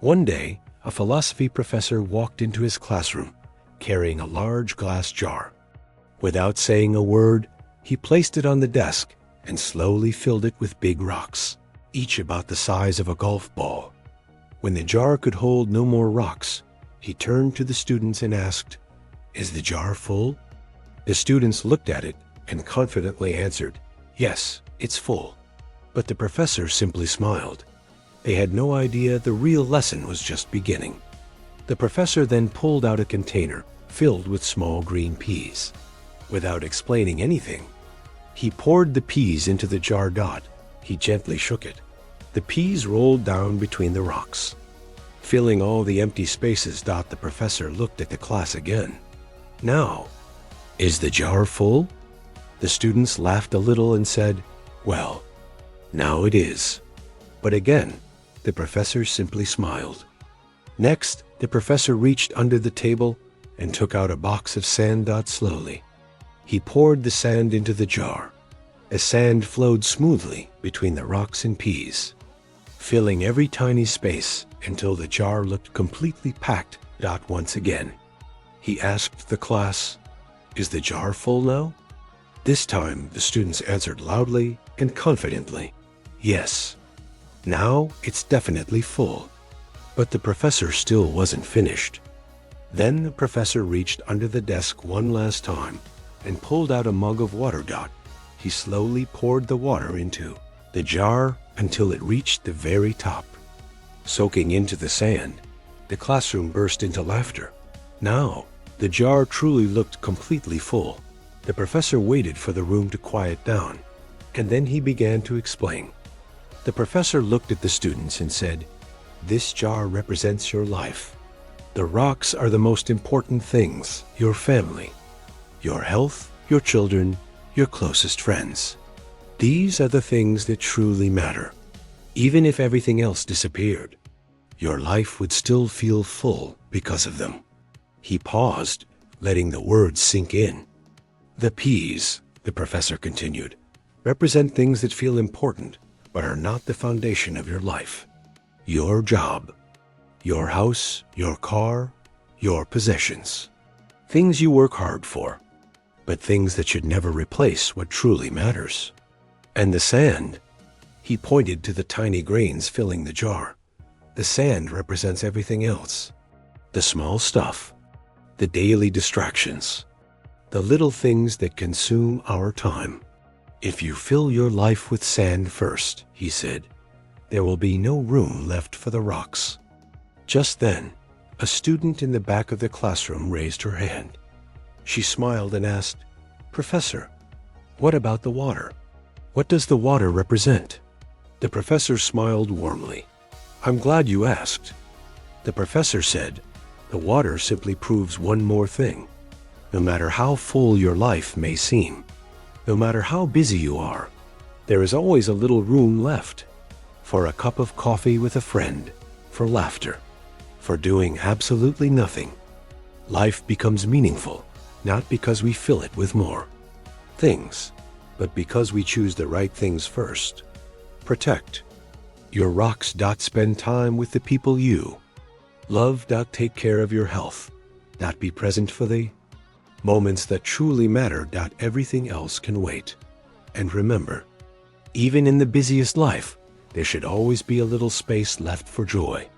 One day, a philosophy professor walked into his classroom, carrying a large glass jar. Without saying a word, he placed it on the desk and slowly filled it with big rocks, each about the size of a golf ball. When the jar could hold no more rocks, he turned to the students and asked, "Is the jar full?" The students looked at it and confidently answered, "Yes, it's full." But the professor simply smiled. They had no idea the real lesson was just beginning. The professor then pulled out a container filled with small green peas. Without explaining anything, he poured the peas into the jar. He gently shook it. The peas rolled down between the rocks, filling all the empty spaces. The professor looked at the class again. "Now, is the jar full?" The students laughed a little and said, "Well, now it is." But again, the professor simply smiled. Next, the professor reached under the table and took out a box of sand. Slowly, he poured the sand into the jar. As sand flowed smoothly between the rocks and peas, filling every tiny space until the jar looked completely packed. Once again, he asked the class, "Is the jar full now?" This time, the students answered loudly and confidently, "Yes, now it's definitely full." But the professor still wasn't finished. Then the professor reached under the desk one last time and pulled out a mug of water. He slowly poured the water into the jar until it reached the very top. Soaking into the sand, the classroom burst into laughter. Now, the jar truly looked completely full. The professor waited for the room to quiet down, and then he began to explain. The professor looked at the students and said, "This jar represents your life. The rocks are the most important things: your family, your health, your children, your closest friends. These are the things that truly matter. Even if everything else disappeared, your life would still feel full because of them." He paused, letting the words sink in. "The peas," the professor continued, "represent things that feel important but are not the foundation of your life. Your job, your house, your car, your possessions. Things you work hard for, but things that should never replace what truly matters. And the sand," he pointed to the tiny grains filling the jar. "The sand represents everything else. The small stuff, the daily distractions, the little things that consume our time. If you fill your life with sand first," he said, "there will be no room left for the rocks." Just then, a student in the back of the classroom raised her hand. She smiled and asked, "Professor, what about the water? What does the water represent?" The professor smiled warmly. "I'm glad you asked." The professor said, "The water simply proves one more thing. No matter how full your life may seem, no matter how busy you are, there is always a little room left for a cup of coffee with a friend, for laughter, for doing absolutely nothing. Life becomes meaningful, not because we fill it with more things, but because we choose the right things first. Protect your rocks. Spend time with the people you love. Take care of your health. Be present for the moments that truly matter. Everything else can wait. And remember, even in the busiest life, there should always be a little space left for joy."